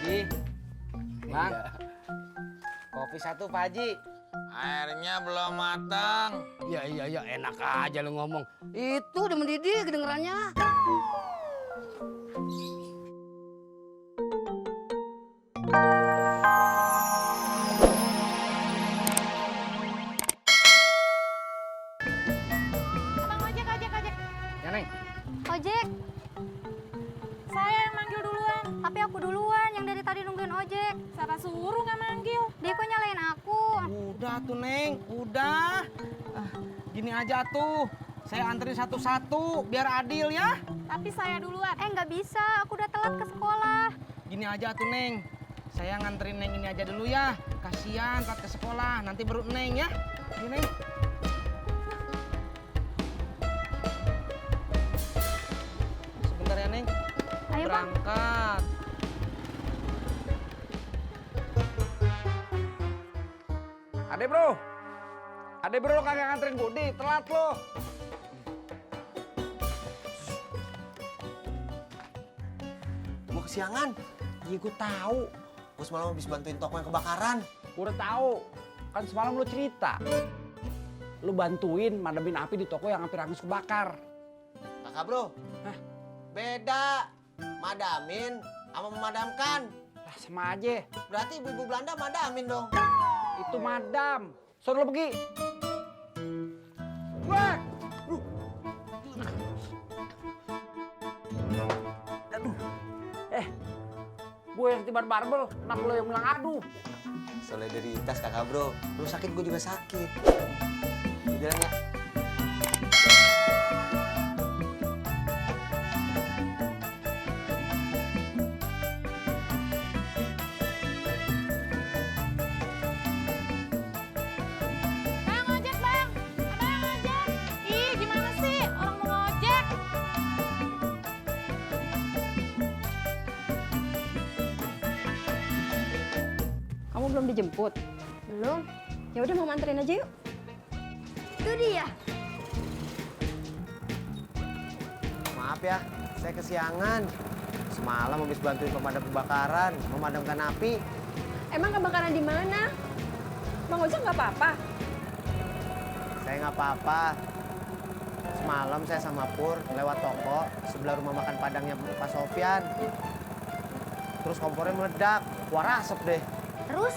Haji, Bang, kopi satu Pak Haji. Airnya belum matang. Iya, enak aja lu ngomong. Itu udah mendidih kedengerannya. Abang ojek. Ya, Neng. Ojek. Saya yang manggil duluan. Tapi aku duluan yang dari tadi nungguin ojek. Siapa suruh nggak manggil? Dia kok nyalain aku. Udah tuh, Neng. Udah. Gini aja tuh. Saya anterin satu-satu biar adil ya. Tapi saya duluan. Nggak bisa. Aku udah telat ke sekolah. Gini aja tuh, Neng. Saya nganterin Neng ini aja dulu ya. Kasihan telat ke sekolah. Nanti baru Neng ya. Ini, Neng. Sebentar ya, Neng. Ayo, Bang. Berangkat. Ade bro kagak nganterin Budi, telat lo. Mau kesiangan? Iya gue tahu. Gue semalam habis bantuin toko yang kebakaran. Gue udah tahu. Kan semalam lo cerita. Lo bantuin madamin api di toko yang hampir hangus kebakar. Kakak bro, Hah? beda. Madamin sama memadamkan. Lah sama aja. Berarti ibu-ibu Belanda madamin dong. Itu madam. Sono lo pergi. Wah! Gue yang tiban barbel, kenapa lo yang bilang aduh? Solidaritas kakak bro. Lu sakit gue juga sakit. Jalan ya. Bang, ojek, Bang. Abang ojek. Ih, gimana sih? Orang mau ngojek. Kamu belum dijemput? Belum. Ya udah mau anterin aja yuk. Itu dia. Maaf ya, saya kesiangan. Semalam habis bantuin pemadam kebakaran, memadamkan api. Emang kebakaran di mana? Bang Ojek nggak apa-apa? Saya nggak apa-apa. Semalam saya sama Pur lewat toko sebelah rumah makan Padangnya Pak Sofyan. Terus kompornya meledak, keluar asap deh. Terus?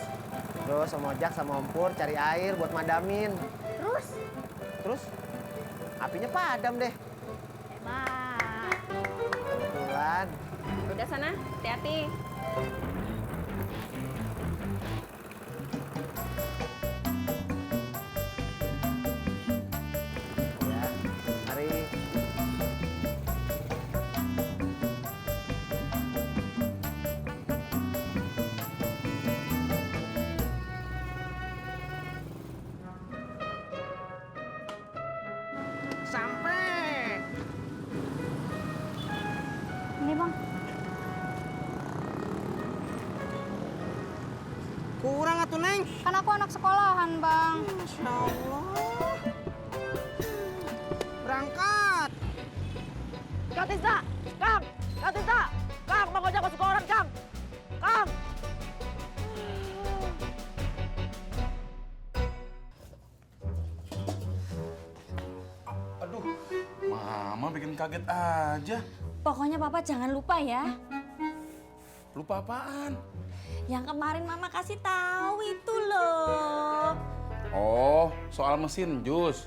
Terus sama Ojak sama Om Pur cari air buat madamin. Terus apinya padam deh. Hebat. Kebetulan. Udah sana, hati-hati. Ya, mari. Sampai. Ini, Bang. Kurang atuh, Neng. Kan aku anak sekolahan, Bang. Masya Allah. Berangkat. Kang Tisna, Kang Tisna, Kang, Bang Ojek masuk koran, Kang. Aduh, Mama bikin kaget aja. Pokoknya Papa jangan lupa ya. Lupa apaan? Yang kemarin Mama kasih tahu itu loh. Oh, soal mesin jus.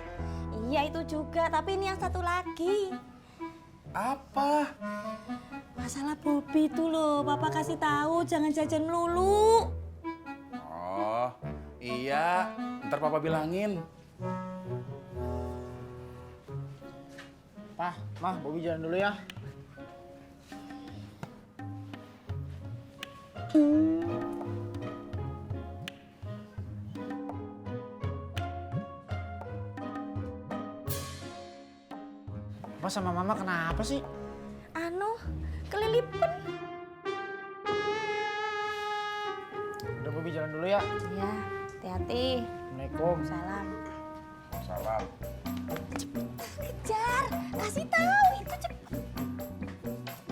Iya itu juga, tapi ini yang satu lagi. Apa? Masalah Bobby itu loh, Papa kasih tahu jangan jajan melulu. Oh, iya. Ntar Papa bilangin. Pah, Mah, Bobi jalan dulu ya. Papa sama Mama kenapa sih? Anu, kelilipan. Udah Bobi jalan dulu ya. Iya, hati-hati. Assalamualaikum. Salam. Salam. Kejar, kasih tahu itu cepet.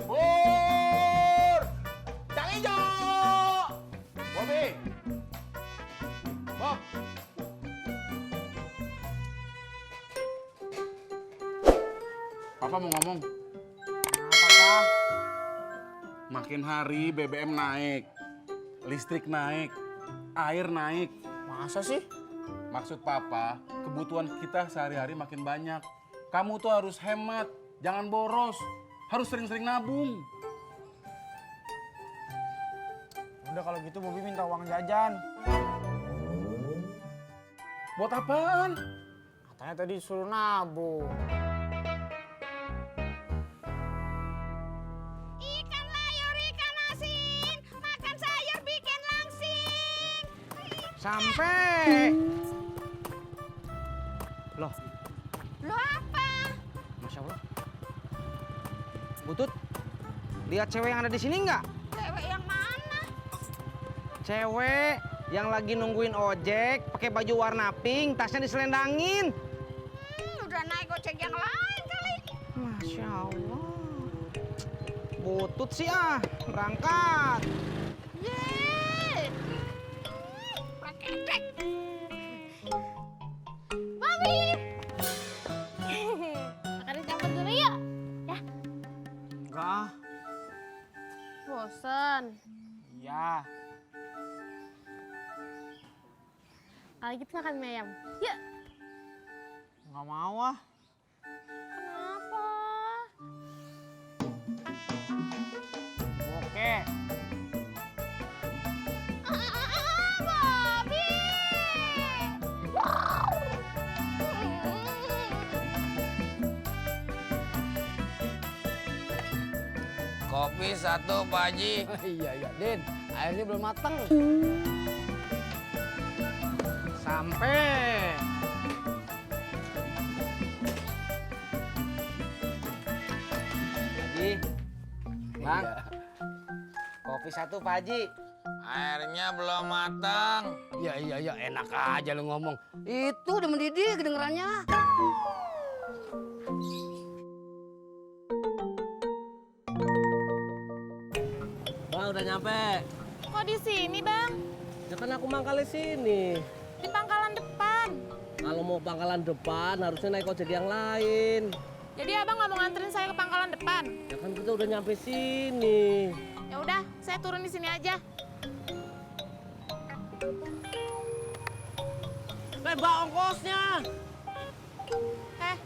Pur! Cang Ijo! Papa mau ngomong. Apakah? Makin hari BBM naik, listrik naik, air naik. Masa sih? Maksud Papa, kebutuhan kita sehari-hari makin banyak. Kamu tuh harus hemat, jangan boros. Harus sering-sering nabung. Udah kalau gitu Bobby minta uang jajan. Buat apaan? Katanya tadi suruh nabung. Ikan layur, ikan asin, makan sayur bikin langsing. Sampai. Loh, Lo apa? Masya Allah. Butut, lihat cewek yang ada di sini nggak? Cewek yang mana? Cewek yang lagi nungguin ojek, pakai baju warna pink, tasnya diselendangin. Udah naik ojek yang lain kali. Masya Allah. Butut sih berangkat. Yeay. Pakai ojek. Mami. Makan campur dulu yuk. Ya. Enggak. Bosan. Iya. Kalau gitu makan mie ayam. Yuk. Nggak mau Kenapa? Oke. Bobby. Kopi satu, Pak Haji. Iya, Din. Airnya belum matang. Sampai. Haji. Bang. Kopi satu Pak Haji. Airnya belum matang. Iya, Enak aja lu ngomong. Itu udah mendidih kedengerannya. Bang, udah nyampe. Kok di sini, Bang? Ya kan aku mangkal di sini. Di pangkalan depan. Kalau mau pangkalan depan harusnya naik ojek yang lain. Jadi Abang nggak mau nganterin saya ke pangkalan depan? Ya kan kita udah nyampe sini. Ya udah, saya turun di sini aja. Mbak, ongkosnya.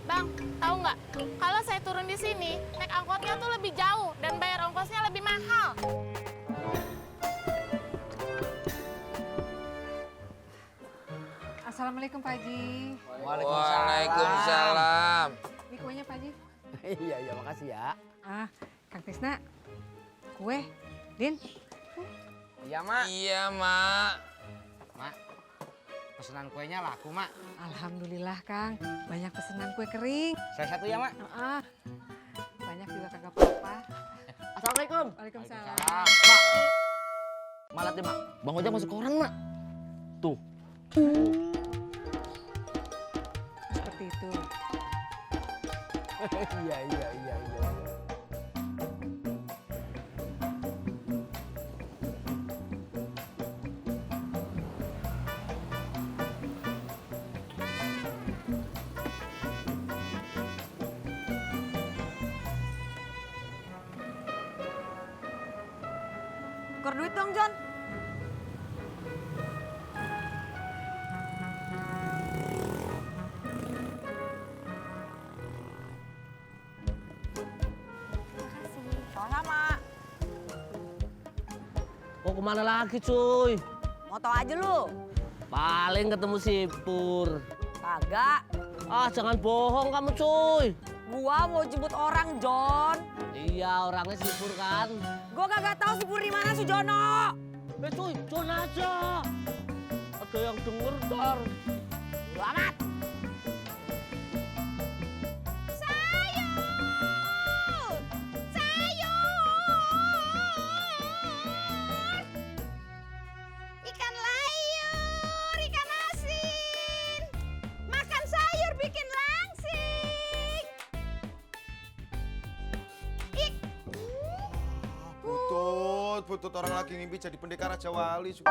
Bang, tahu nggak? Kalau saya turun di sini, naik angkotnya tuh lebih jauh dan bayar ongkosnya lebih mahal. Assalamualaikum Pak Haji. Waalaikumsalam. Ini kuenya Pak Haji. Iya, makasih ya. Kang Tisna. Kue. Din. Iya, Mak. Iya, Mak. Mak, pesanan kuenya laku, Mak. Alhamdulillah Kang. Banyak pesanan kue kering. Saya satu ya, Mak. Banyak juga kagak apa-apa. Assalamualaikum. Waalaikumsalam. Malat deh, Mak. Bang Ojak masuk koran, Mak. Tuh. Seperti itu. Iya. Tuker duit dong, John. Sama-sama. Mau kemana lagi, cuy? Mau tau aja lu? Paling ketemu si Pur. Kagak. Jangan bohong kamu, cuy. Gua mau jemput orang, John. Iya, orangnya si Pur kan. Gua kagak tahu si Pur di mana, Sujono. Cuy, John aja. Ada yang denger, ntar. Lu amat. Ikan layur, ikan asin. Makan sayur bikin langsing. Putut orang lagi ngimpi jadi pendekar Raja Wali juga.